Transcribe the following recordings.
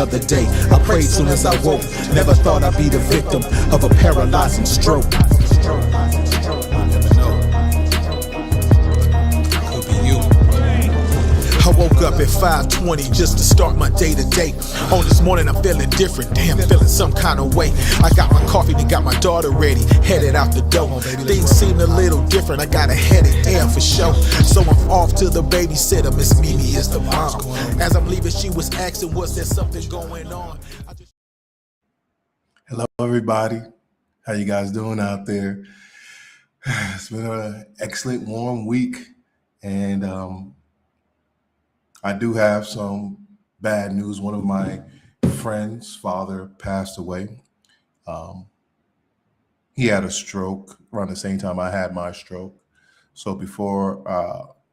another day. I prayed soon as I woke, never thought I'd be the victim of a paralyzing stroke. Could be you. I woke up at 5:20 just to start my day to day. On this morning I'm feeling different, damn, feeling some kind of way. I got my coffee and got my daughter ready, headed out the door. Things seem a little different, I got a headache, damn, for sure. So I'm off to the babysitter, Miss Mimi is the mom. As I'm leaving she was asking, was there something going on? Hello everybody, how you guys doing out there? It's been an excellent warm week, and I do have some bad news. One of my friends' father passed away. He had a stroke around the same time I had my stroke. So before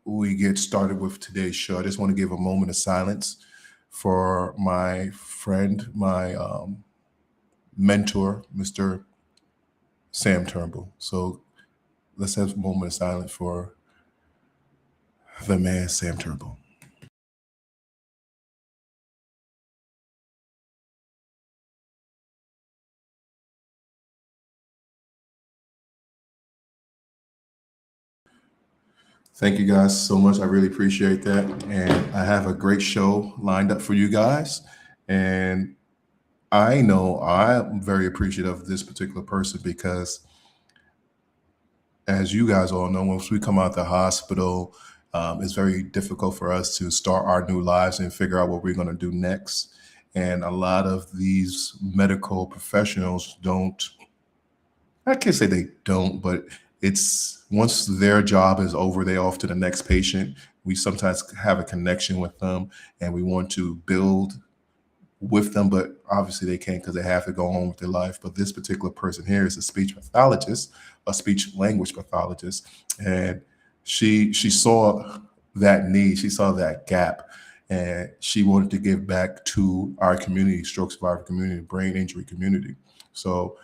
we get started with today's show, I just want to give a moment of silence for my friend, my mentor, Mr. Sam Turnbull. So let's have a moment of silence for the man, Sam Turnbull. Thank you guys so much. I really appreciate that. And I have a great show lined up for you guys. And I know I'm very appreciative of this particular person because, as you guys all know, once we come out the hospital, it's very difficult for us to start our new lives and figure out what we're going to do next. And a lot of these medical professionals don't, I can't say they don't, but it's once their job is over, they off to the next patient. We sometimes have a connection with them and we want to build with them, but obviously they can't because they have to go on with their life. But this particular person here is a speech pathologist, a speech-language pathologist, and she saw that need, she saw that gap, and she wanted to give back to our community, stroke survivor community, brain injury community. So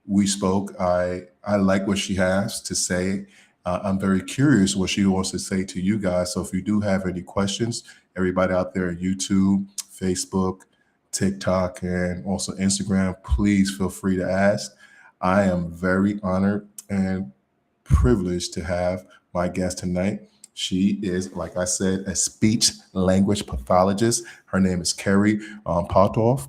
we spoke. I like what she has to say. I'm very curious what she wants to say to you guys. So if you do have any questions, everybody out there on YouTube, Facebook, TikTok, and also Instagram, please feel free to ask. I am very honored and privileged to have my guest tonight. She is, like I said, a speech-language pathologist. Her name is Kerri Potthoff.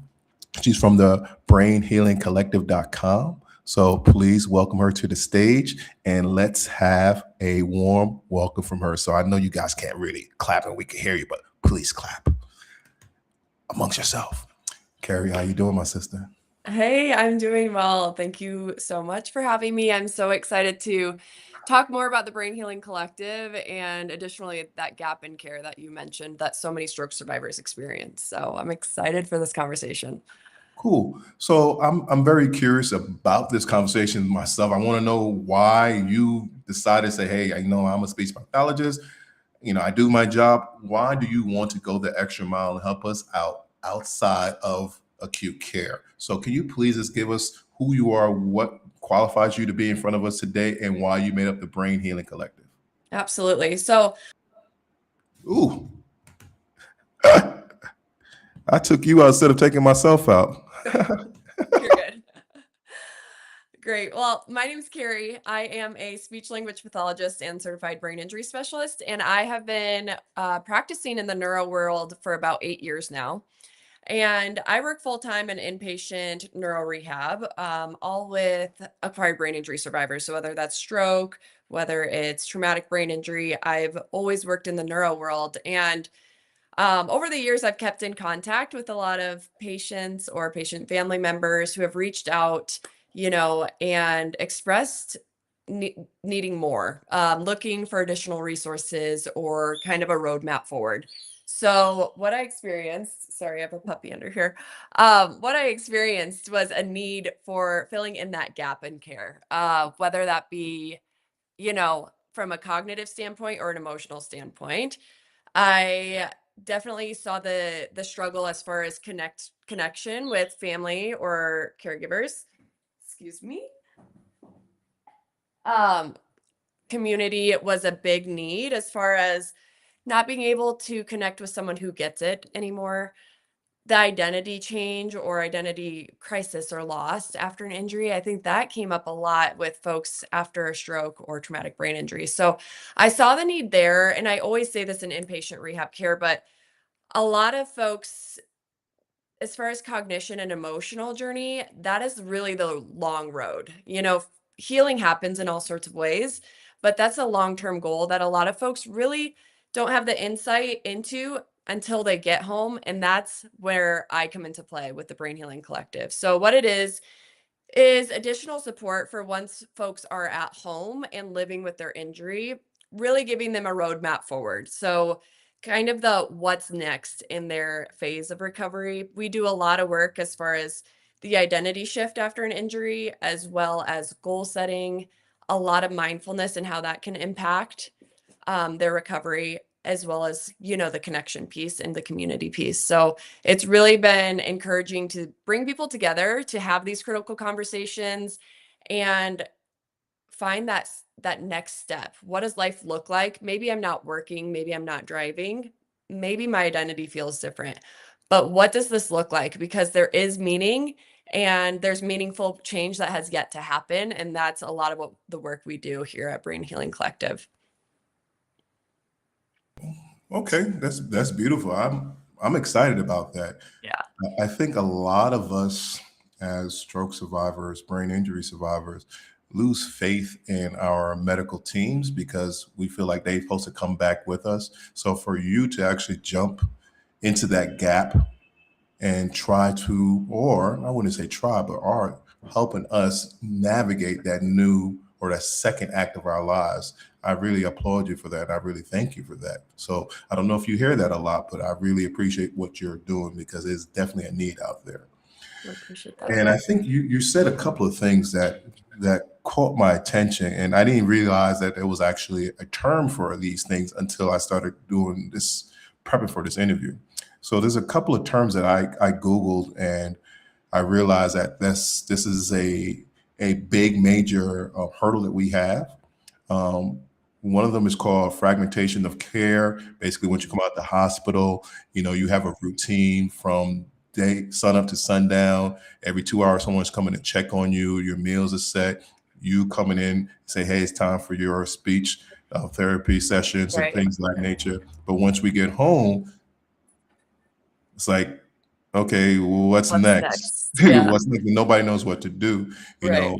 She's from the brainhealingcollective.com. So please welcome her to the stage and let's have a warm welcome from her. So I know you guys can't really clap and we can hear you, but please clap amongst yourself. Kerri, how you doing, my sister? Hey, I'm doing well. Thank you so much for having me. I'm so excited to talk more about the Brain Healing Collective and additionally that gap in care that you mentioned that so many stroke survivors experience. So I'm excited for this conversation. Cool. So I'm very curious about this conversation myself. I want to know why you decided to say, hey, I'm a speech pathologist. I do my job. Why do you want to go the extra mile and help us out outside of acute care? So can you please just give us who you are, what qualifies you to be in front of us today, and why you made up the Brain Healing Collective? Absolutely. So, ooh, I took you out instead of taking myself out. You're good. Great. Well, my name is Kerri. I am a speech-language pathologist and certified brain injury specialist, and I have been practicing in the neuro world for about 8 years now. And I work full-time in inpatient neuro rehab, all with acquired brain injury survivors. So whether that's stroke, whether it's traumatic brain injury, I've always worked in the neuro world. And over the years, I've kept in contact with a lot of patients or patient family members who have reached out, and expressed needing more, looking for additional resources or kind of a roadmap forward. So what I experienced, sorry, I have a puppy under here. What I experienced was a need for filling in that gap in care, whether that be, from a cognitive standpoint or an emotional standpoint. I definitely saw the struggle as far as connection with family or caregivers. Excuse me. Community was a big need as far as not being able to connect with someone who gets it anymore. the identity change or identity crisis or loss after an injury, I think that came up a lot with folks after a stroke or traumatic brain injury. So I saw the need there, and I always say this in inpatient rehab care, but a lot of folks, as far as cognition and emotional journey, that is really the long road. Healing happens in all sorts of ways, but that's a long-term goal that a lot of folks really don't have the insight into until they get home. And that's where I come into play with the Brain Healing Collective. So what it is additional support for once folks are at home and living with their injury, really giving them a roadmap forward. So, kind of the what's next in their phase of recovery. We do a lot of work as far as the identity shift after an injury, as well as goal setting, a lot of mindfulness and how that can impact their recovery, as well as, the connection piece and the community piece. So it's really been encouraging to bring people together to have these critical conversations and find that next step. What does life look like? Maybe I'm not working, maybe I'm not driving, maybe my identity feels different. But what does this look like? Because there is meaning and there's meaningful change that has yet to happen. And that's a lot of what the work we do here at Brain Healing Collective. Okay, that's beautiful. I'm excited about that. Yeah. I think a lot of us as stroke survivors, brain injury survivors, lose faith in our medical teams because we feel like they're supposed to come back with us. So for you to actually jump into that gap and try to, or I wouldn't say try, but are helping us navigate that new or that second act of our lives. I really applaud you for that. I really thank you for that. So I don't know if you hear that a lot, but I really appreciate what you're doing because there's definitely a need out there. I appreciate that. And I think you said a couple of things that caught my attention, and I didn't realize that there was actually a term for these things until I started doing this, prepping for this interview. So there's a couple of terms that I Googled, and I realized that this is a big major hurdle that we have. One of them is called fragmentation of care. Basically, once you come out the hospital, you have a routine from sun up to sundown. Every 2 hours, someone's coming to check on you. Your meals are set. You coming in, say, hey, it's time for your speech therapy sessions and things of that nature. But once we get home, it's like, okay, well, what's next? Yeah. What's next? Nobody knows what to do. You Right. know,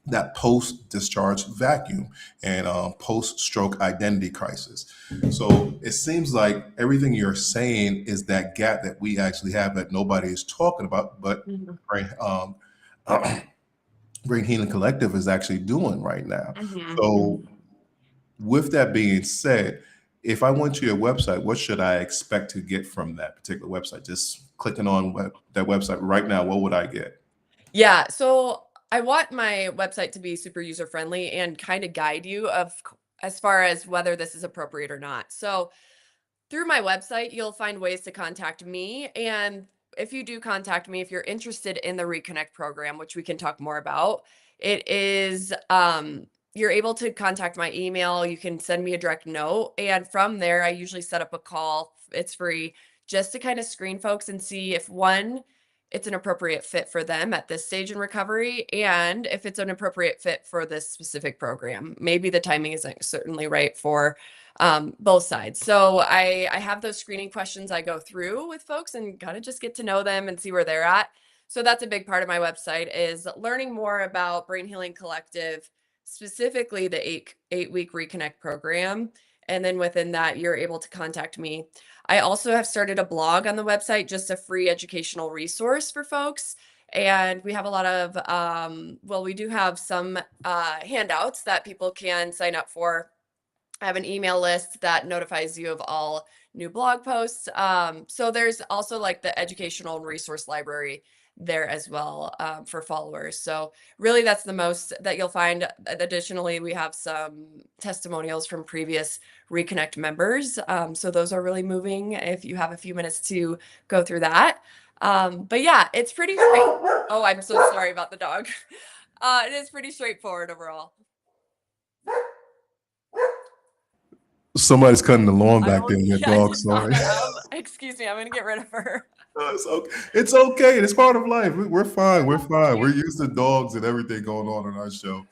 that post-discharge vacuum and post-stroke identity crisis. So it seems like everything you're saying is that gap that we actually have that nobody is talking about, but Mhm. Brain Healing Collective is actually doing right now. Mhm. So with that being said, if I went to your website, what should I expect to get from that particular website? Just clicking on that website right now, what would I get? Yeah, so I want my website to be super user friendly and kind of guide you as far as whether this is appropriate or not. So through my website, you'll find ways to contact me. And if you do contact me, if you're interested in the Reconnect program, which we can talk more about, it is you're able to contact my email. You can send me a direct note. And from there, I usually set up a call. It's free just to kind of screen folks and see if one, it's an appropriate fit for them at this stage in recovery, and if it's an appropriate fit for this specific program. Maybe the timing isn't certainly right for both sides. So I have those screening questions I go through with folks and kind of just get to know them and see where they're at. So that's a big part of my website is learning more about Brain Healing Collective, specifically the eight-week Reconnect program. And then within that, you're able to contact me. I also have started a blog on the website, just a free educational resource for folks. And we have a lot of, we do have some handouts that people can sign up for. I have an email list that notifies you of all new blog posts. So there's also like the educational and resource library there as well for followers. So really that's the most that you'll find. Additionally, we have some testimonials from previous Reconnect members. So those are really moving if you have a few minutes to go through that. But yeah, it's pretty straight. Oh, I'm so sorry about the dog. It is pretty straightforward overall. Somebody's cutting the lawn back there. Your dog, sorry. Excuse me, I'm gonna get rid of her. No, it's okay. It's okay. It's part of life. We're fine. We're fine. We're used to dogs and everything going on in our show.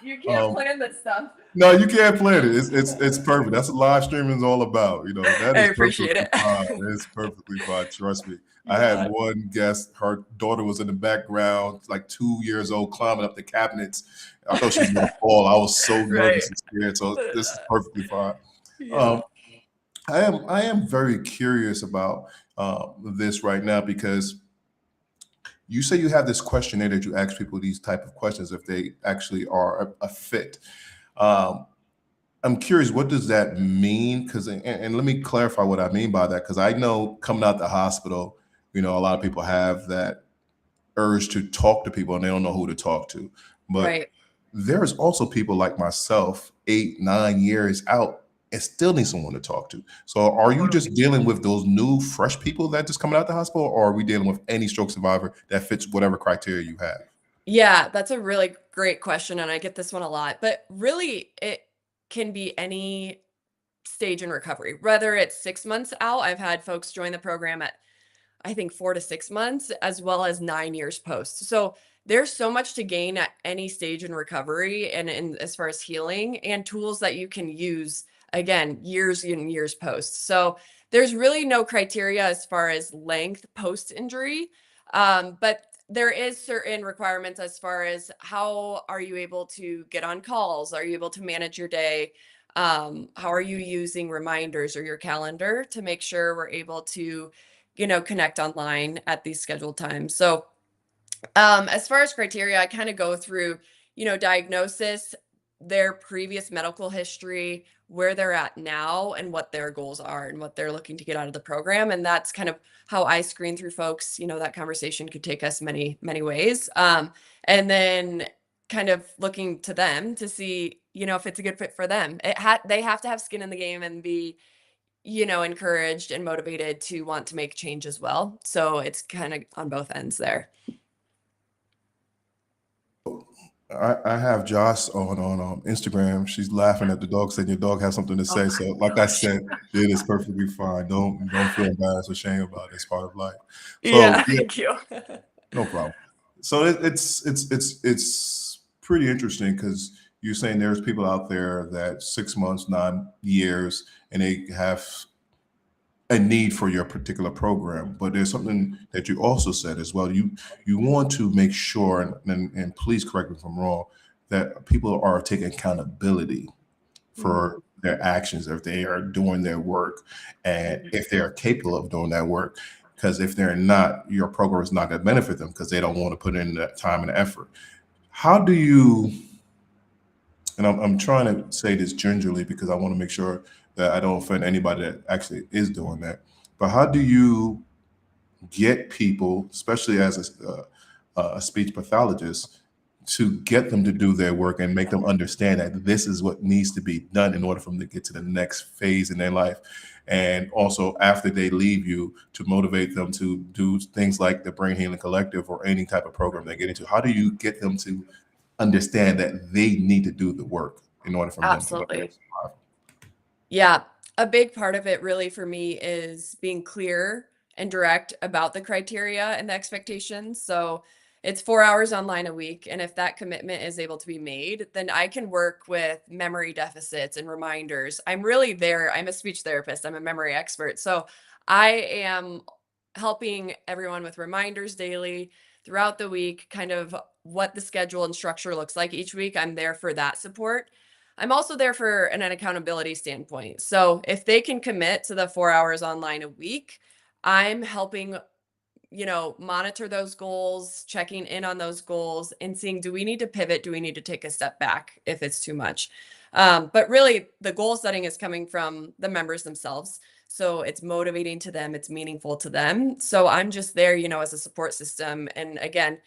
You can't Um, plan this stuff. no, you can't plan it. It's perfect. That's what live streaming is all about. That I is appreciate perfectly it. fine. It's perfectly fine. Trust me. I had Yeah. one guest. Her daughter was in the background, like 2 years old, climbing up the cabinets. I thought she was going to fall. I was so Right. nervous and scared. So this is perfectly fine. Yeah. Um, I am very curious about this right now because you say you have this questionnaire that you ask people these type of questions if they actually are a fit. Um, I'm curious, what does that mean? Because and let me clarify what I mean by that, because I know coming out the hospital, a lot of people have that urge to talk to people and they don't know who to talk to. But Right. there's also people like myself, 8, 9 years out, and still need someone to talk to. So are you just dealing with those new, fresh people that just coming out the hospital, or are we dealing with any stroke survivor that fits whatever criteria you have? Yeah, that's a really great question, and I get this one a lot. But really, it can be any stage in recovery, whether it's 6 months out. I've had folks join the program at, I think, 4 to 6 months, as well as 9 years post. So there's so much to gain at any stage in recovery and in as far as healing and tools that you can use again, years and years post. So there's really no criteria as far as length post injury. But there is certain requirements as far as how are you able to get on calls? Are you able to manage your day? How are you using reminders or your calendar to make sure we're able to connect online at these scheduled times. So, as far as criteria, I kind of go through, diagnosis, their previous medical history, where they're at now, and what their goals are and what they're looking to get out of the program. And that's kind of how I screen through folks. That conversation could take us many, many ways. And then kind of looking to them to see, if it's a good fit for them. They have to have skin in the game and be encouraged and motivated to want to make change as well. So it's kind of on both ends there. I have Joss on Instagram. She's laughing at the dog, saying your dog has something to Oh say. my So, like I gosh. said, it is perfectly fine. Don't feel embarrassed or shame about it. It's part of life. So Yeah, yeah, thank you. no problem. So it's pretty interesting because you're saying there's people out there that 6 months, 9 years, and they have a need for your particular program. But there's something that you also said as well. You want to make sure, and please correct me if I'm wrong, that people are taking accountability Mhm. for their actions if they are doing their work and Mhm. if they are capable of doing that work. Because if they're not, your program is not going to benefit them because they don't want to put in that time and effort. How do you, and I'm trying to say this gingerly because I want to make sure that I don't offend anybody that actually is doing that. But how do you get people, especially as a speech pathologist, to get them to do their work and make them understand that this is what needs to be done in order for them to get to the next phase in their life? And also, after they leave you, to motivate them to do things like the Brain Healing Collective or any type of program they get into. How do you get them to understand that they need to do the work in order for them to go to the Absolutely. next level? Yeah. A big part of it really for me is being clear and direct about the criteria and the expectations. So it's 4 hours online a week. And if that commitment is able to be made, then I can work with memory deficits and reminders. I'm really there. I'm a speech therapist, I'm a memory expert. So I am helping everyone with reminders daily throughout the week, kind of what the schedule and structure looks like each week. I'm there for that support. I'm also there for an accountability standpoint. So if they can commit to the 4 hours online a week, I'm helping, monitor those goals, checking in on those goals, and seeing, do we need to pivot? Do we need to take a step back if it's too much? But really, the goal setting is coming from the members themselves. So it's motivating to them, it's meaningful to them. So I'm just there, as a support system. And again,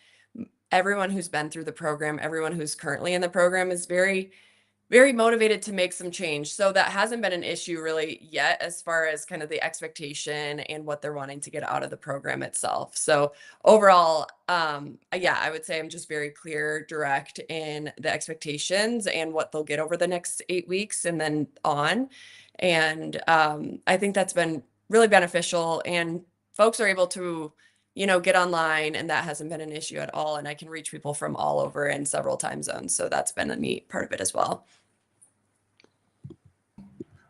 everyone who's been through the program, everyone who's currently in the program is very very motivated to make some change. So that hasn't been an issue really yet as far as kind of the expectation and what they're wanting to get out of the program itself. So overall, yeah, I would say I'm just very clear, direct in the expectations and what they'll get over the next 8 weeks and then on. And I think that's been really beneficial. And folks are able to, get online, and that hasn't been an issue at all. And I can reach people from all over in several time zones. So that's been a neat part of it as well.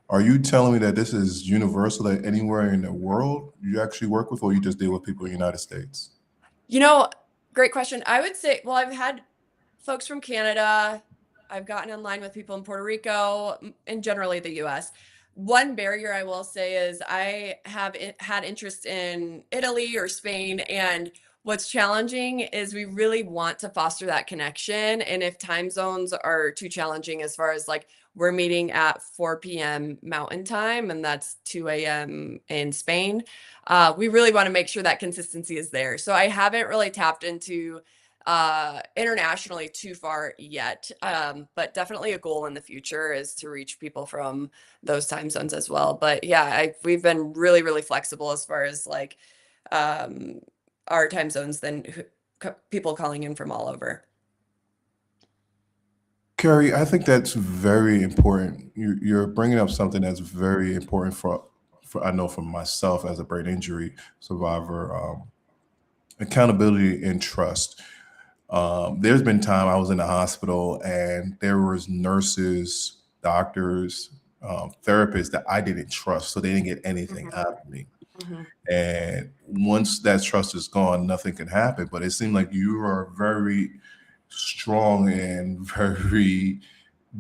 Are you telling me that this is universal, that anywhere in the world you actually work with, or you just deal with people in the United States? Great question. I would say, well, I've had folks from Canada. I've gotten in line with people in Puerto Rico, and generally the US. One barrier I will say is I have had interest in Italy or Spain, and what's challenging is we really want to foster that connection. And if time zones are too challenging, as far as like we're meeting at 4 p.m. Mountain Time, and that's 2 a.m. in Spain, we really want to make sure that consistency is there. So I haven't really tapped into internationally too far yet, but definitely a goal in the future is to reach people from those time zones as well. But yeah, we've been really, really flexible as far as like our time zones than people calling in from all over. Kerri, I think that's very important. You're bringing up something that's very important for I know for myself as a brain injury survivor, accountability and trust. There's been time I was in the hospital and there was nurses, doctors, therapists that I didn't trust, so they didn't get anything out of me. And once that trust is gone, nothing can happen. But it seemed like you are very strong and very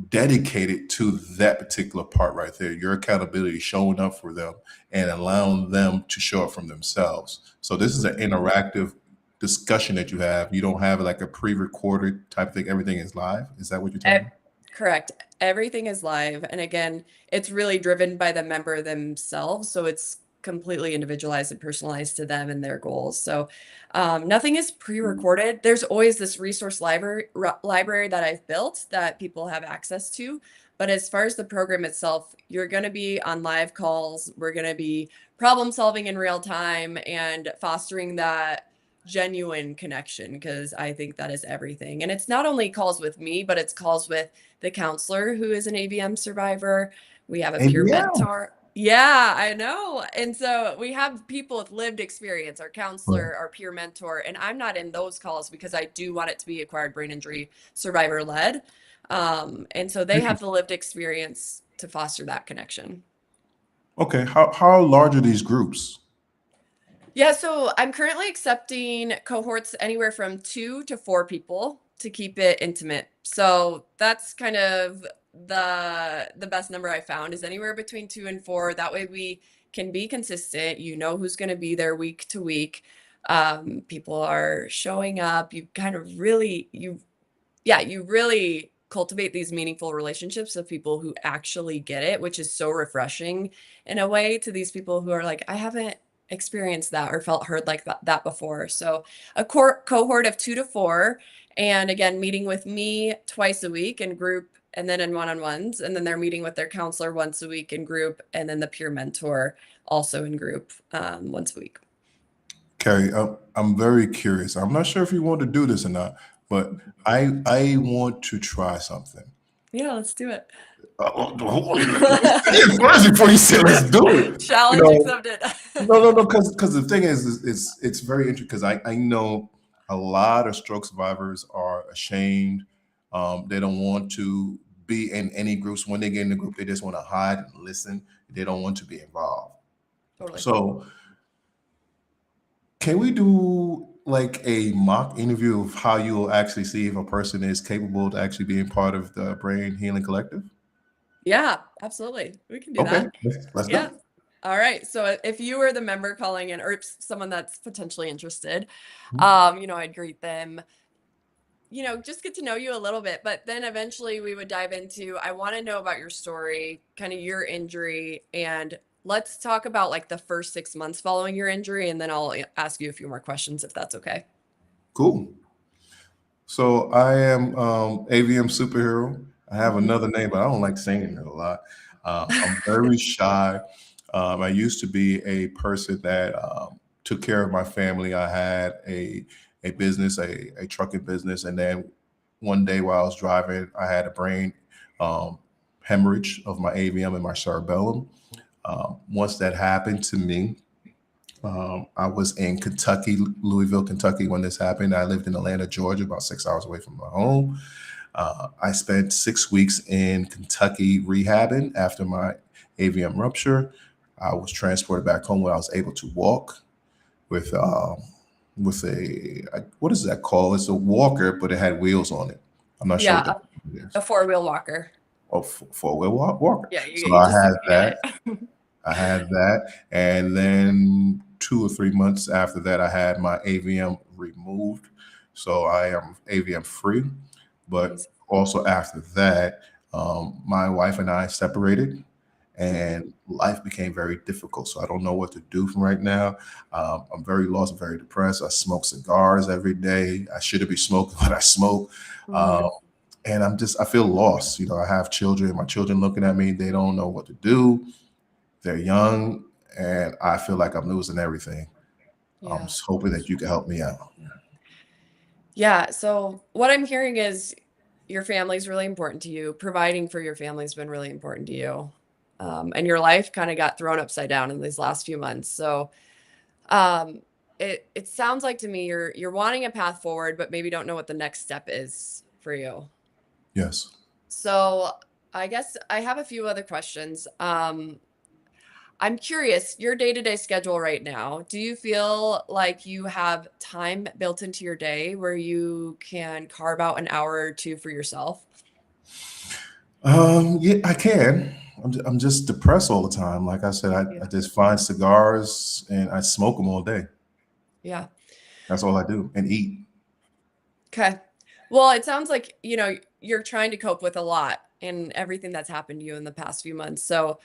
dedicated to that particular part right there. Your accountability, showing up for them and allowing them to show up from themselves. So this is an interactive discussion that you have. You don't have like a pre-recorded type thing. Everything is live. Is that what you're telling me? Correct. Everything is live. And again, it's really driven by the member themselves. So it's completely individualized and personalized to them and their goals. So nothing is pre-recorded. There's always this resource library that I've built that people have access to. But as far as the program itself, you're going to be on live calls. We're going to be problem solving in real time and fostering that genuine connection, because I think that is everything. And it's not only calls with me, but it's calls with the counselor who is an AVM survivor. We have a peer mentor. Yeah, I know. And so we have people with lived experience, our counselor, our peer mentor, and I'm not in those calls because I do want it to be acquired brain injury survivor led. And so they have the lived experience to foster that connection. Okay. How large are these groups? Yeah, so I'm currently accepting cohorts anywhere from 2 to 4 people to keep it intimate. So that's kind of the best number I found, is anywhere between 2 and 4. That way we can be consistent. You know who's going to be there week to week. People are showing up. You kind of really, you really cultivate these meaningful relationships of people who actually get it, which is so refreshing in a way to these people who are like, I haven't experienced that or felt heard like that before. So a cohort of 2 to 4, and again, meeting with me twice a week in group and then in one-on-ones, and then they're meeting with their counselor once a week in group, and then the peer mentor also in group once a week. Kerri, I'm very curious. I'm not sure if you want to do this or not, but I want to try something. Yeah, let's do it. First, before you say let's do it. Challenge accepted. No, because the thing is it's very interesting, because I know a lot of stroke survivors are ashamed. They don't want to be in any groups. When they get in the group, they just want to hide and listen. They don't want to be involved. Totally. So can we do like a mock interview of how you'll actually see if a person is capable to actually being part of the Brain Healing Collective? Yeah, absolutely. We can do that. Let's go. All right. So if you were the member calling in, or someone that's potentially interested, I'd greet them, just get to know you a little bit. But then eventually we would dive into, I want to know about your story, kind of your injury, and let's talk about like the first 6 months following your injury. And then I'll ask you a few more questions if that's okay. Cool. So I am AVMSUPHERHERO. I have another name, but I don't like saying it a lot. I'm very shy. I used to be a person that took care of my family. I had a business, a trucking business. And then one day while I was driving, I had a brain hemorrhage of my AVM and my cerebellum. Once that happened to me, I was in Kentucky, Louisville, Kentucky when this happened. I lived in Atlanta, Georgia, about 6 hours away from my home. I spent 6 weeks in Kentucky rehabbing after my AVM rupture. I was transported back home when I was able to walk with what is that called? It's a walker, but it had wheels on it. I'm not sure what Yeah, that is. a four-wheel walker. Oh, four-wheel walker. Yeah, So you just you get it. I had that, and then 2 or 3 months after that, I had my AVM removed, so I am AVM free. But Nice. also after that, my wife and I separated, and life became very difficult. So I don't know what to do from right now. I'm very lost, very depressed. I smoke cigars every day. I shouldn't be smoking, but I smoke. Mhm. Uh, and I feel lost. You know, I have children. My children looking at me. They don't know what to do. They're young, and I feel like I'm losing everything. I'm Yeah. just hoping that you can help me out. Yeah, so what I'm hearing is your family's really important to you. Providing for your family's been really important to you. And your life kind of got thrown upside down in these last few months. So um, it sounds like to me you're wanting a path forward, but maybe don't know what the next step is for you. Yes. So I guess I have a few other questions. I'm curious, your day-to-day schedule right now, do you feel like you have time built into your day where you can carve out an hour or two for yourself? Yeah, I can. I'm just depressed all the time. Like I said, Yeah. I just find cigars and I smoke them all day. Yeah. That's all I do and eat. Okay. Well, it sounds like, you're trying to cope with a lot and everything that's happened to you in the past few months. So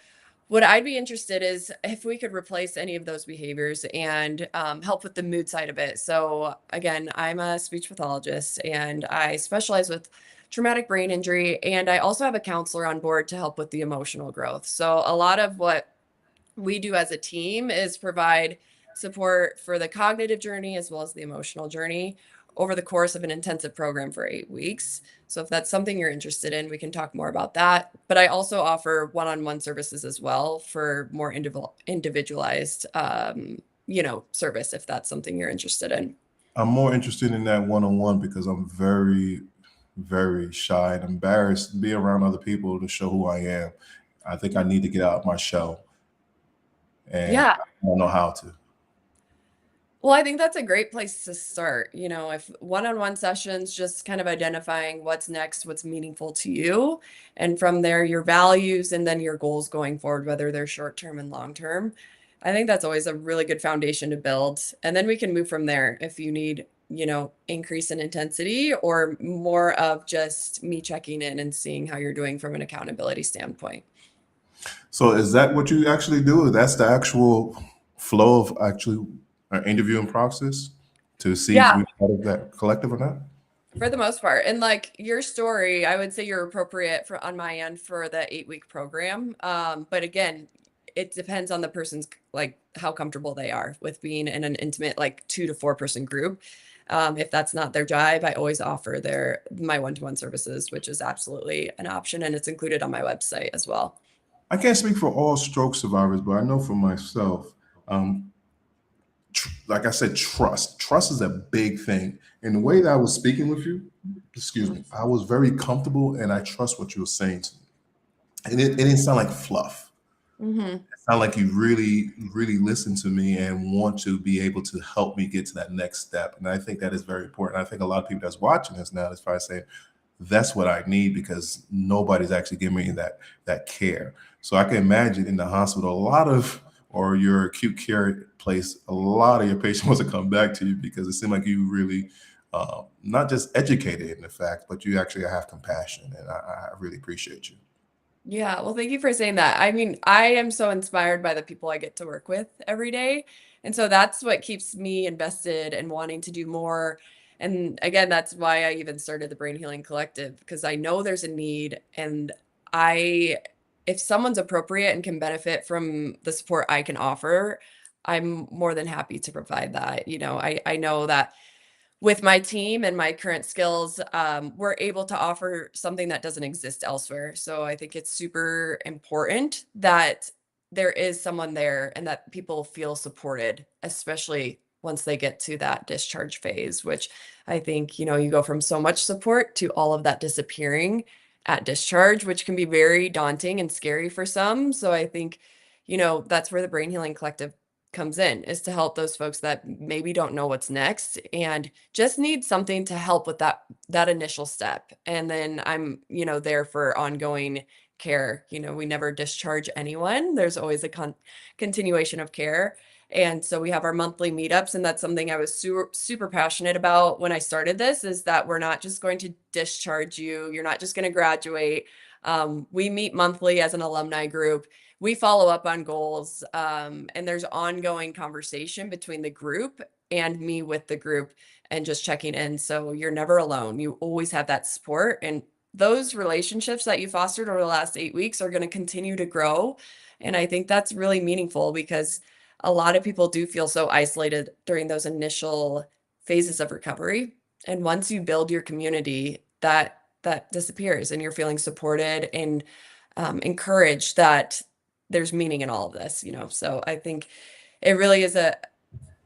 what I'd be interested is if we could replace any of those behaviors and help with the mood side of it. So again, I'm a speech pathologist and I specialize with traumatic brain injury, and I also have a counselor on board to help with the emotional growth. So a lot of what we do as a team is provide support for the cognitive journey as well as the emotional journey over the course of an intensive program for 8 weeks. So if that's something you're interested in, we can talk more about that. But I also offer one-on-one services as well for more individualized, service if that's something you're interested in. I'm more interested in that one-on-one because I'm very, very shy and embarrassed to be around other people to show who I am. I think I need to get out of my shell, and Yeah. I don't know how to. Well, I think that's a great place to start. If one-on-one sessions, just kind of identifying what's next, what's meaningful to you, and from there, your values and then your goals going forward, whether they're short term and long term. I think that's always a really good foundation to build. And then we can move from there if you need, increase in intensity or more of just me checking in and seeing how you're doing from an accountability standpoint. So is that what you actually do? That's the actual flow of actually an interviewing process to see if Yeah. we're part of that collective or not? For the most part. And like your story, I would say you're appropriate for on my end for the 8 week program. But again, it depends on the person's like how comfortable they are with being in an intimate, like 2 to 4 person group. If that's not their jive, I always offer my one-to-one services, which is absolutely an option and it's included on my website as well. I can't speak for all stroke survivors, but I know for myself, um, like I said, trust. Trust is a big thing. And the way that I was speaking with you, excuse me, I was very comfortable and I trust what you were saying to me. And it didn't sound like fluff. Hmm. It sounded like you really, really listened to me and want to be able to help me get to that next step. And I think that is very important. I think a lot of people that's watching this now is probably saying, that's what I need because nobody's actually giving me that care. So I can imagine in the hospital, a lot of or your acute care place, a lot of your patients want to come back to you because it seemed like you really not just educated in the fact, but you actually have compassion, and I really appreciate you. Yeah, well, thank you for saying that. I mean, I am so inspired by the people I get to work with every day. And so that's what keeps me invested and wanting to do more. And again, that's why I even started the Brain Healing Collective, because I know there's a need. And I, if someone's appropriate and can benefit from the support I can offer, I'm more than happy to provide that. I know that with my team and my current skills, we're able to offer something that doesn't exist elsewhere. So I think it's super important that there is someone there and that people feel supported, especially once they get to that discharge phase, which I think, you go from so much support to all of that disappearing at discharge, which can be very daunting and scary for some. So I think, that's where the Brain Healing Collective comes in, is to help those folks that maybe don't know what's next and just need something to help with that initial step. And then I'm, there for ongoing care. We never discharge anyone. There's always a continuation of care. And so we have our monthly meetups, and that's something I was super passionate about when I started this, is that we're not just going to discharge you. You're not just going to graduate. We meet monthly as an alumni group. We follow up on goals, and there's ongoing conversation between the group and me with the group and just checking in. So you're never alone. You always have that support, and those relationships that you fostered over the last 8 weeks are going to continue to grow. And I think that's really meaningful, because a lot of people do feel so isolated during those initial phases of recovery. And once you build your community, that disappears, and you're feeling supported and encouraged that there's meaning in all of this, So I think it really is an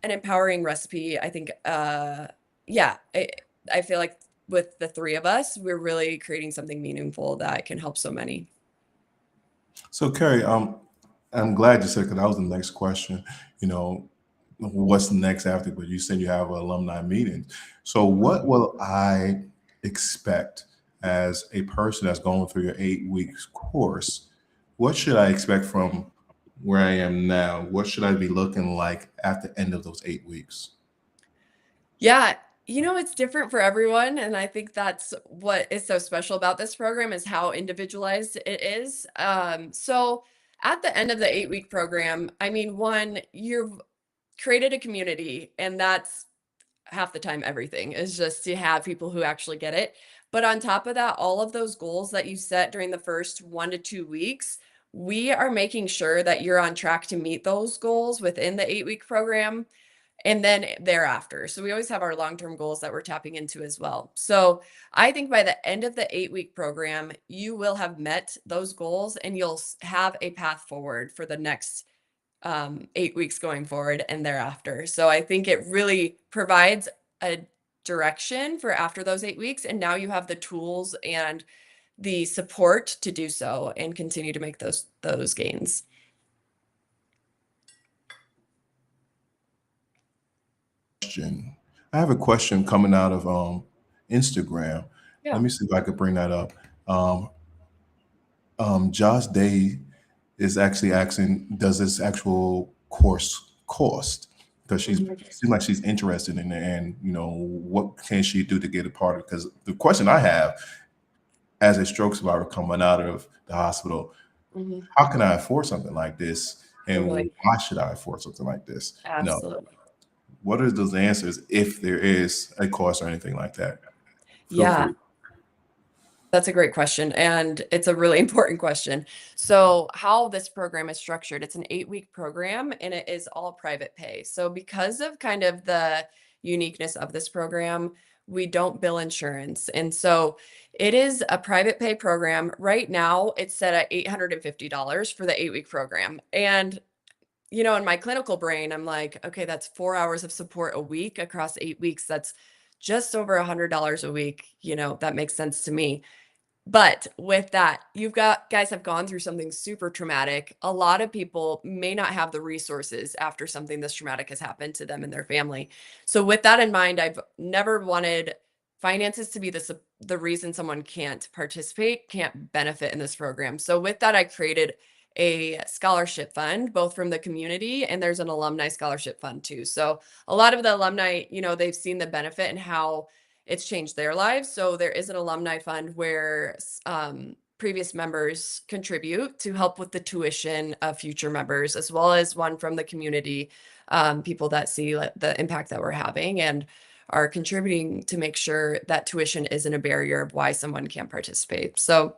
empowering recipe. I think, yeah, I feel like with the three of us, we're really creating something meaningful that can help so many. So, Kerri, I'm glad you said, because that was the next question. What's next after? But you said you have alumni meetings. So, what will I expect as a person that's going through your 8 weeks course? What should I expect from where I am now? What should I be looking like at the end of those 8 weeks? Yeah, it's different for everyone. And I think that's what is so special about this program, is how individualized it is. So at the end of the 8-week program, I mean, one, you've created a community, and that's half the time everything, is just to have people who actually get it. But on top of that, all of those goals that you set during the first 1 to 2 weeks, we are making sure that you're on track to meet those goals within the 8-week program and then thereafter. So we always have our long-term goals that we're tapping into as well. So I think by the end of the 8-week program, you will have met those goals, and you'll have a path forward for the next 8 weeks going forward and thereafter. So I think it really provides a direction for after those 8 weeks. And now you have the tools and the support to do so and continue to make those gains. I have a question coming out of Instagram. Yeah. Let me see if I could bring that up. Josh Day is actually asking, does this actual course cost? Because she's seems like she's interested in it, and what can she do to get a part of it? Because the question I have, as a stroke survivor coming out of the hospital, how can I afford something like this, and Totally. why should I afford something like this? Absolutely. What are those answers, if there is a cost or anything like that? Feel Yeah. free. That's a great question, and it's a really important question. So how this program is structured, it's an 8-week program, and it is all private pay. So because of kind of the uniqueness of this program, we don't bill insurance. And so it is a private pay program. Right now, it's set at $850 for the 8-week program. And in my clinical brain, I'm like, okay, that's 4 hours of support a week across 8 weeks. That's just over $100 a week. That makes sense to me. But with that, guys have gone through something super traumatic. A lot of people may not have the resources after something this traumatic has happened to them and their family. So with that in mind, I've never wanted finances to be the reason someone can't participate, can't benefit in this program. So with that, I created a scholarship fund, both from the community, and there's an alumni scholarship fund too. So a lot of the alumni, they've seen the benefit and how it's changed their lives. So there is an alumni fund where previous members contribute to help with the tuition of future members, as well as one from the community, people that see the impact that we're having and are contributing to make sure that tuition isn't a barrier of why someone can't participate. So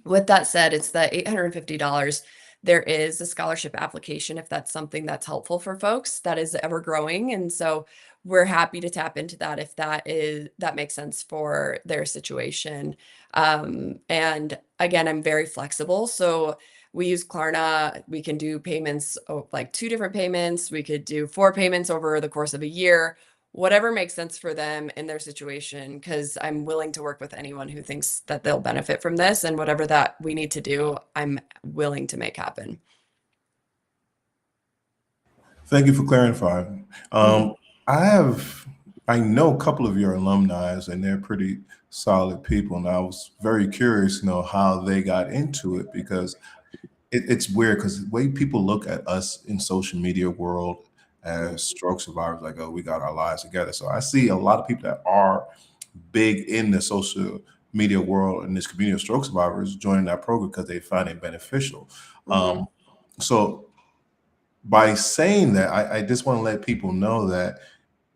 with that said, it's the $850. There is a scholarship application if that's something that's helpful for folks. That is ever growing. And so we're happy to tap into that if that makes sense for their situation. And again, I'm very flexible. So We use Klarna. We can do payments, like 2 different payments. We could do 4 payments over the course of a year, whatever makes sense for them in their situation, because I'm willing to work with anyone who thinks that they'll benefit from this, and whatever that we need to do, I'm willing to make happen. Thank you for clarifying. I know a couple of your alumni, and they're pretty solid people, and I was very curious to know how they got into it, because it's weird, because the way people look at us in social media world as stroke survivors, like, oh, we got our lives together. So I see a lot of people that are big in the social media world and this community of stroke survivors joining that program because they find it beneficial. So by saying that, I just want to let people know that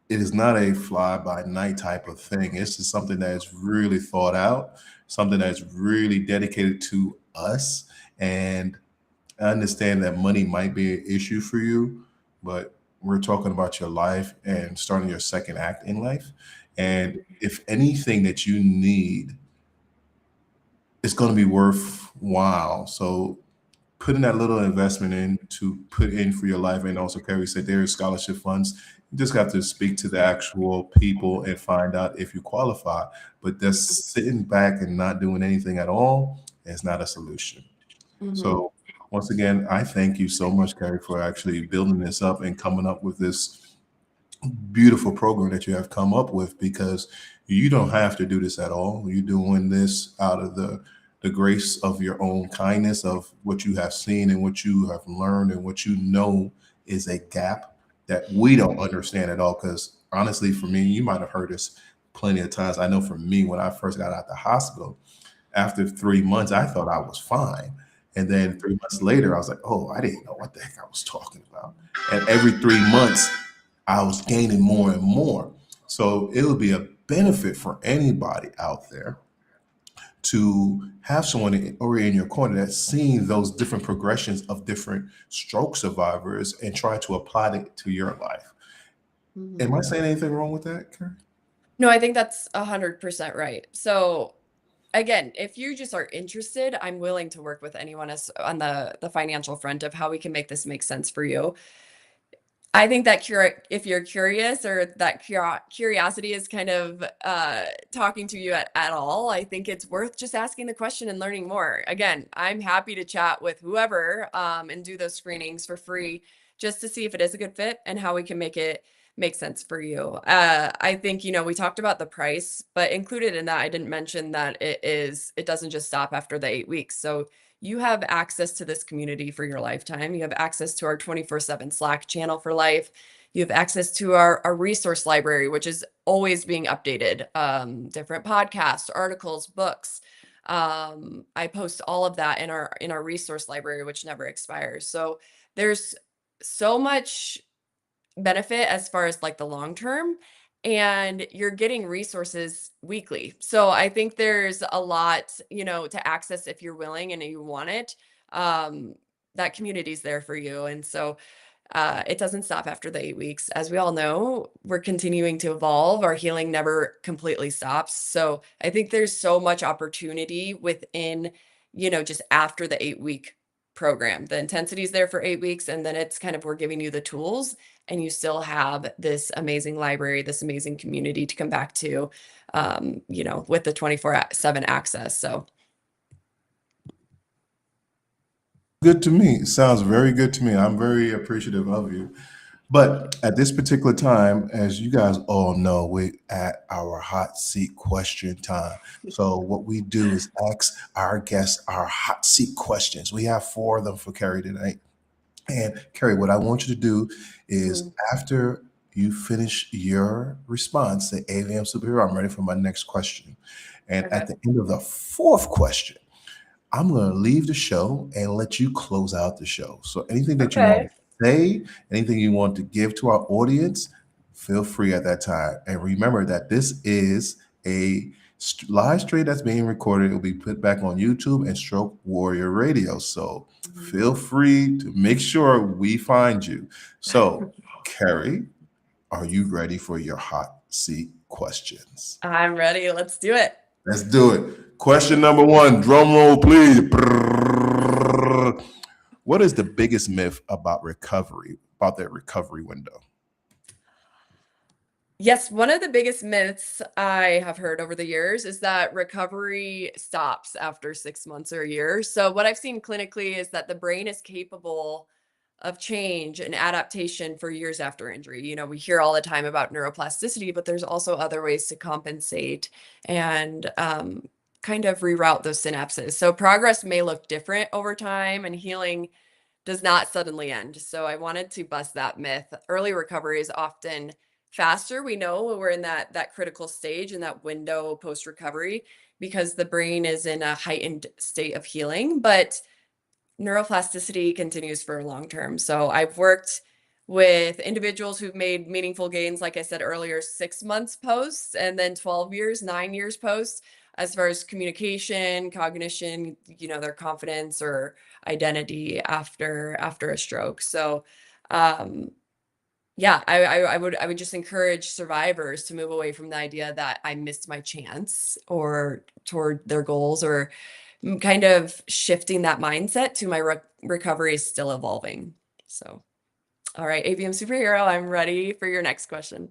it is not a fly by night type of thing. It's just something that is really thought out, something that's really dedicated to us. And I understand that money might be an issue for you, but we're talking about your life and starting your second act in life. And if anything that you need, it's going to be worthwhile. So putting that little investment in to put in for your life. And also, Kerri said there are scholarship funds. You just have to speak to the actual people and find out if you qualify. But just sitting back and not doing anything at all is not a solution. So once again, I thank you so much, Kerri, for actually building this up and coming up with this beautiful program that you have come up with, because you don't have to do this at all. You're doing this out of the grace of your own kindness, of what you have seen and what you have learned and what you know is a gap that we don't understand at all. Because honestly, for me, you might have heard this plenty of times. I know for me, when I first got out the hospital, after 3 months, I thought I was fine. And then 3 months later, I was like, oh, I didn't know what the heck I was talking about. And every 3 months, I was gaining more and more. So it would be a benefit for anybody out there to have someone already in your corner that's seeing those different progressions of different stroke survivors and try to apply it to your life. Am I saying anything wrong with that, Kerri? No, I think that's 100% right. So again, if you just are interested, I'm willing to work with anyone on the financial front of how we can make this make sense for you. I think that if you're curious, or that curiosity is kind of talking to you at all, I think it's worth just asking the question and learning more. Again, I'm happy to chat with whoever and do those screenings for free, just to see if it is a good fit and how we can make it make sense for you. I think, we talked about the price, but included in that, I didn't mention that it doesn't just stop after the 8 weeks. So you have access to this community for your lifetime. You have access to our 24/7 Slack channel for life. You have access to our resource library, which is always being updated. Different podcasts, articles, books. I post all of that in our resource library, which never expires. So there's so much benefit as far as like the long term, and you're getting resources weekly. So I think there's a lot, to access if you're willing and you want it. That community's there for you. And so it doesn't stop after the 8 weeks. As we all know, we're continuing to evolve. Our healing never completely stops. So I think there's so much opportunity within, just after the 8-week program. The intensity is there for 8 weeks, and then it's kind of, we're giving you the tools, and you still have this amazing library, this amazing community to come back to, with the 24/7 access. So Good to me. It sounds very good to me. I'm very appreciative of you. But at this particular time, as you guys all know, we're at our hot seat question time. So what we do is ask our guests our hot seat questions. We have 4 of them for Kerri tonight. And Kerri, what I want you to do is, after you finish your response, say AVM superhero, I'm ready for my next question. And at the end of the 4th question, I'm going to leave the show and let you close out the show. So anything that you want to say, anything you want to give to our audience, feel free at that time. And remember that this is a live stream that's being recorded. It will be put back on YouTube and Stroke Warrior Radio. So feel free to make sure we find you. So, Kerri, are you ready for your hot seat questions? I'm ready. Let's do it. Let's do it. Question number 1, drum roll, please. What is the biggest myth about recovery, about that recovery window? Yes, one of the biggest myths I have heard over the years is that recovery stops after 6 months or a year. So what I've seen clinically is that the brain is capable of change and adaptation for years after injury. You know, we hear all the time about neuroplasticity, but there's also other ways to compensate and kind of reroute those synapses. So progress may look different over time, and healing does not suddenly end. So I wanted to bust that myth. Early recovery is often faster. We know when we're in that critical stage in that window post recovery because the brain is in a heightened state of healing, but neuroplasticity continues for long term. So I've worked with individuals who've made meaningful gains, like I said earlier, 6 months post, and then 12 years, 9 years post, as far as communication, cognition, you know, their confidence or identity after a stroke. So um yeah, I would just encourage survivors to move away from the idea that I missed my chance or toward their goals, or kind of shifting that mindset to my recovery is still evolving. So, all right, AVM superhero, I'm ready for your next question.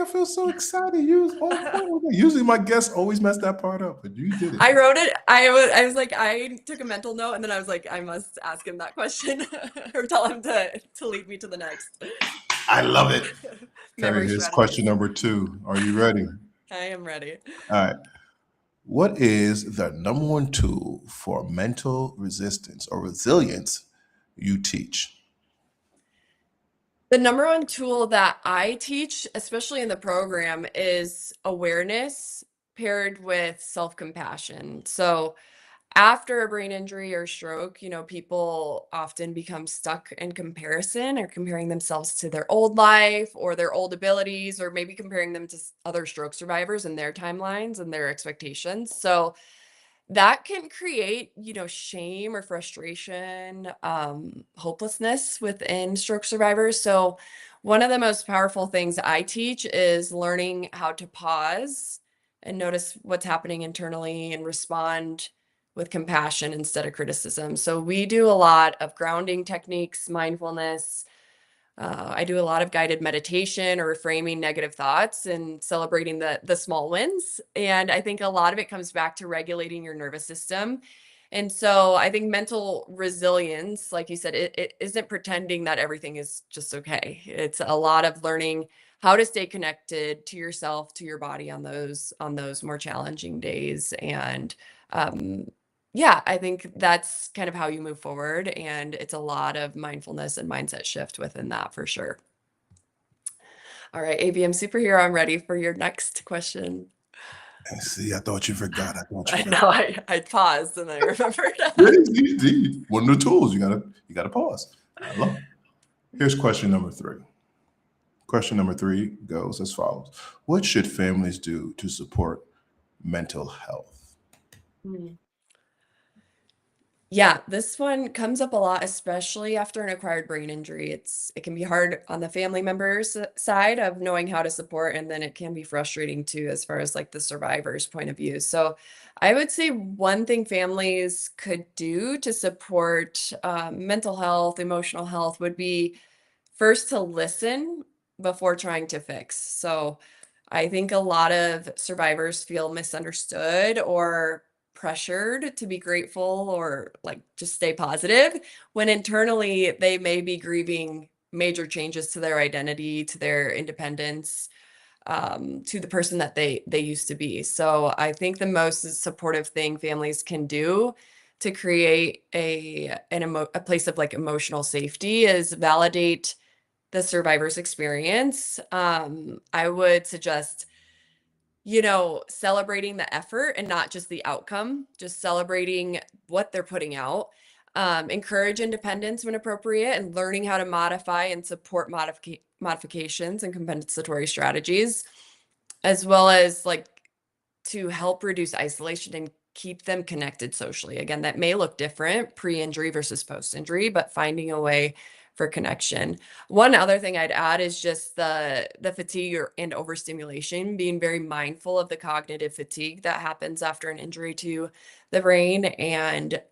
I feel so excited. You was on point with that. Usually my guests always mess that part up, but you did it. I wrote it. I was like, I took a mental note, and then I was like, I must ask him that question or tell him to lead me to the next. I love it. Kerri, Memory here's strategies. question number 2. Are you ready? I am ready. All right. What is the number one tool for mental resistance or resilience you teach? The number one tool that I teach, especially in the program, is awareness paired with self-compassion. So after a brain injury or stroke, you know, people often become stuck in comparison or comparing themselves to their old life or their old abilities, or maybe comparing them to other stroke survivors and their timelines and their expectations. So that can create, you know, shame or frustration, hopelessness within stroke survivors. So one of the most powerful things I teach is learning how to pause and notice what's happening internally and respond with compassion instead of criticism. So we do a lot of grounding techniques, mindfulness. I do a lot of guided meditation or reframing negative thoughts and celebrating the small wins. And I think a lot of it comes back to regulating your nervous system. And so I think mental resilience, like you said, it isn't pretending that everything is just okay. It's a lot of learning how to stay connected to yourself, to your body on those more challenging days. And um, yeah, I think that's kind of how you move forward, and it's a lot of mindfulness and mindset shift within that for sure. All right, AVM superhero, I'm ready for your next question. See, I thought you forgot. I know I paused and I remembered. See, one of the tools you gotta pause. I love it. Here's question number 3. Question number 3 goes as follows: what should families do to support mental health? Hmm. Yeah, this one comes up a lot, especially after an acquired brain injury. It can be hard on the family members side of knowing how to support, and then it can be frustrating too, as far as like the survivor's point of view. So I would say one thing families could do to support mental health, emotional health would be first to listen before trying to fix. So I think a lot of survivors feel misunderstood or pressured to be grateful or like just stay positive when internally they may be grieving major changes to their identity, to their independence, to the person that they used to be. So I think the most supportive thing families can do to create a place of like emotional safety is validate the survivor's experience. I would suggest, you know, celebrating the effort and not just the outcome, just celebrating what they're putting out. Encourage independence when appropriate and learning how to modify and support modifications and compensatory strategies, as well as like to help reduce isolation and keep them connected socially. Again, that may look different pre-injury versus post-injury, but finding a way for connection. One other thing I'd add is just the fatigue and overstimulation, being very mindful of the cognitive fatigue that happens after an injury to the brain, and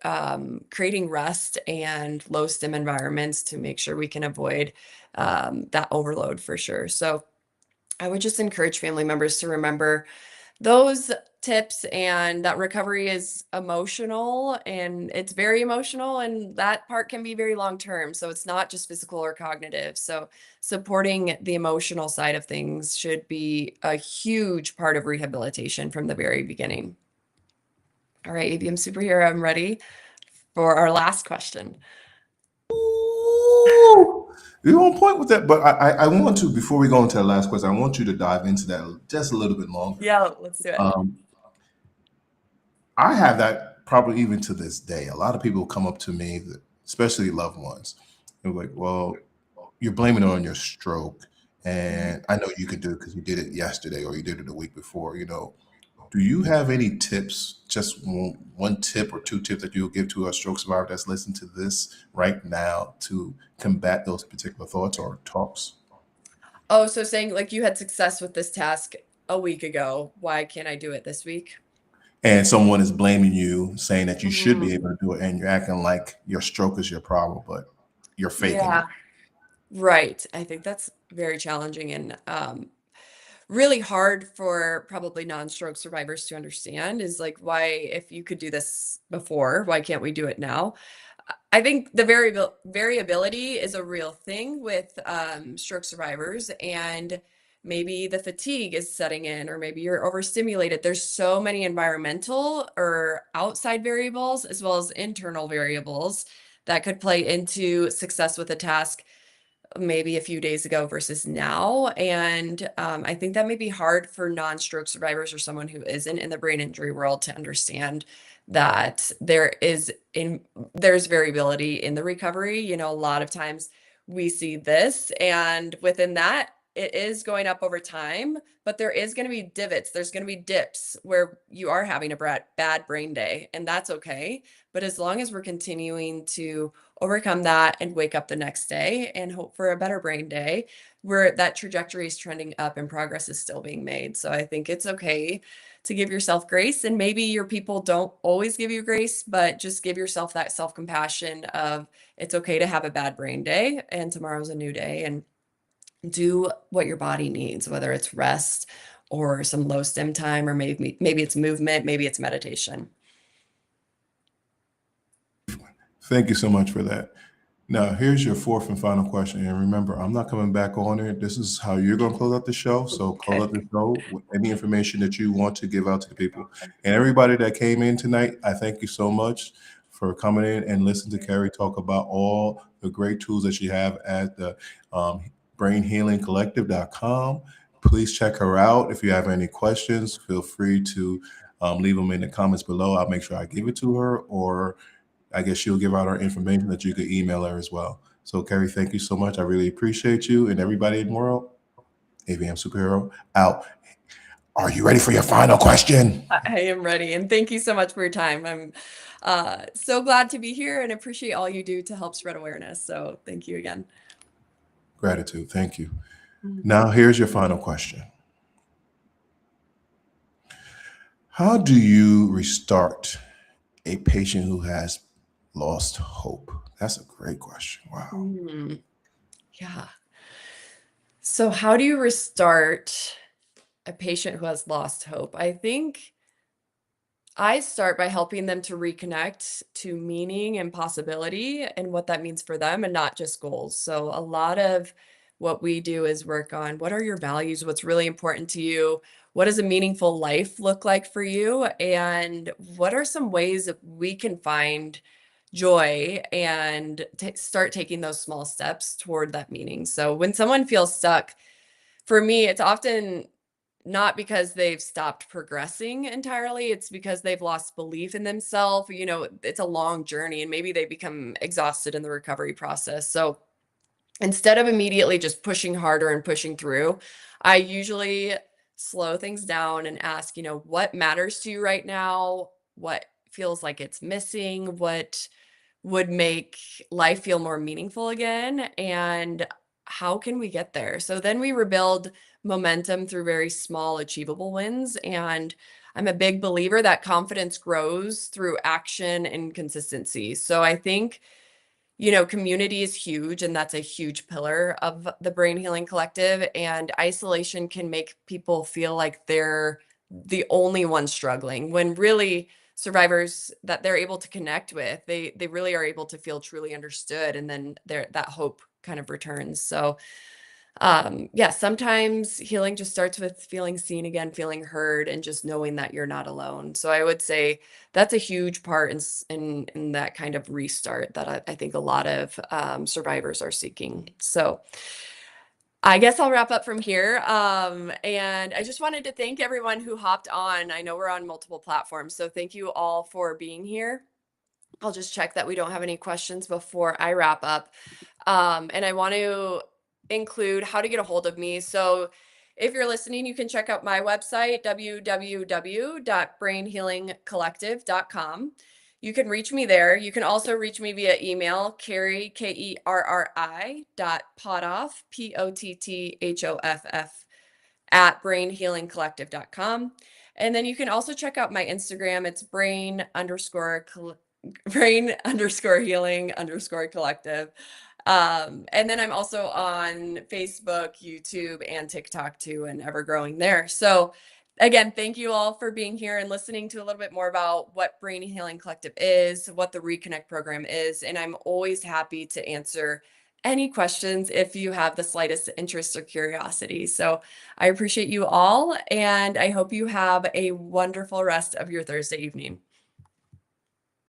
creating rest and low stim environments to make sure we can avoid that overload for sure. So I would just encourage family members to remember those tips, and that recovery is emotional, and it's very emotional, and that part can be very long term. So it's not just physical or cognitive. So supporting the emotional side of things should be a huge part of rehabilitation from the very beginning. All right, AVM superhero, I'm ready for our last question. Ooh, you're on point with that, but I want to, before we go into the last question, I want you to dive into that just a little bit longer. Yeah, let's do it. I have that probably even to this day. A lot of people come up to me, especially loved ones, and like, well, you're blaming it on your stroke. And I know you can do it because you did it yesterday or you did it a week before. Do you have any tips, just one tip or two tips that you'll give to a stroke survivor that's listening to this right now to combat those particular thoughts or talks? Oh, so saying like you had success with this task a week ago, why can't I do it this week? And someone is blaming you, saying that you should be Mm, able to do it, and you're acting like your stroke is your problem, but you're faking it. yeah, right. I think that's very challenging, and really hard for probably non-stroke survivors to understand, is like, why, if you could do this before, why can't we do it now? I think the variability is a real thing with stroke survivors, and maybe the fatigue is setting in, or maybe you're overstimulated. There's so many environmental or outside variables as well as internal variables that could play into success with a task maybe a few days ago versus now. And I think that may be hard for non-stroke survivors or someone who isn't in the brain injury world to understand that there's variability in the recovery. A lot of times we see this, and within that, it is going up over time, but there is going to be divots. There's going to be dips where you are having a bad brain day, and that's okay. But as long as we're continuing to overcome that and wake up the next day and hope for a better brain day, where that trajectory is trending up and progress is still being made. So I think it's okay to give yourself grace, and maybe your people don't always give you grace, but just give yourself that self-compassion of, it's okay to have a bad brain day and tomorrow's a new day, and do what your body needs, whether it's rest or some low stim time, or maybe it's movement, maybe it's meditation. Thank you so much for that. Now, here's your fourth and final question. And remember, I'm not coming back on it. This is how you're going to close out the show. So close out the show with any information that you want to give out to the people. And everybody that came in tonight, I thank you so much for coming in and listening to Kerri talk about all the great tools that she have at the brainhealingcollective.com. Please check her out. If you have any questions, feel free to leave them in the comments below. I'll make sure I give it to her, or I guess she'll give out our information that you could email her as well. So, Kerri, thank you so much. I really appreciate you, and everybody in the world. AVM Superhero out. Are you ready for your final question? I am ready, and thank you so much for your time. I'm so glad to be here and appreciate all you do to help spread awareness. So thank you again. Gratitude. Thank you. Now, here's your final question. How do you restart a patient who has lost hope? That's a great question. Wow. Yeah. So how do you restart a patient who has lost hope? I think I start by helping them to reconnect to meaning and possibility and what that means for them, and not just goals. So a lot of what we do is work on, what are your values? What's really important to you? What does a meaningful life look like for you? And what are some ways that we can find joy and start taking those small steps toward that meaning? So when someone feels stuck, for me, it's often not because they've stopped progressing entirely. It's because they've lost belief in themselves. It's a long journey, and maybe they become exhausted in the recovery process. So instead of immediately just pushing harder and pushing through, I usually slow things down and ask, what matters to you right now? What feels like it's missing? would make life feel more meaningful again. And how can we get there? So then we rebuild momentum through very small, achievable wins. And I'm a big believer that confidence grows through action and consistency. So I think, community is huge, and that's a huge pillar of the Brain Healing Collective. And isolation can make people feel like they're the only ones struggling, when really survivors that they're able to connect with, they really are able to feel truly understood, and then that hope kind of returns. So yeah, sometimes healing just starts with feeling seen again, feeling heard, and just knowing that you're not alone. So I would say that's a huge part in that kind of restart that I think a lot of survivors are seeking. So I guess I'll wrap up from here. And I just wanted to thank everyone who hopped on. I know we're on multiple platforms, so thank you all for being here. I'll just check that we don't have any questions before I wrap up. And I want to include how to get a hold of me. So if you're listening, you can check out my website, www.brainhealingcollective.com. You can reach me there. You can also reach me via email, Kerri, Kerri, Potthoff, Potthoff, at brainhealingcollective.com. And then you can also check out my Instagram. It's brain_healing_collective. And then I'm also on Facebook, YouTube, and TikTok too, and ever growing there. So again, thank you all for being here and listening to a little bit more about what Brain Healing Collective is, what the Reconnect program is. And I'm always happy to answer any questions if you have the slightest interest or curiosity. So I appreciate you all, and I hope you have a wonderful rest of your Thursday evening.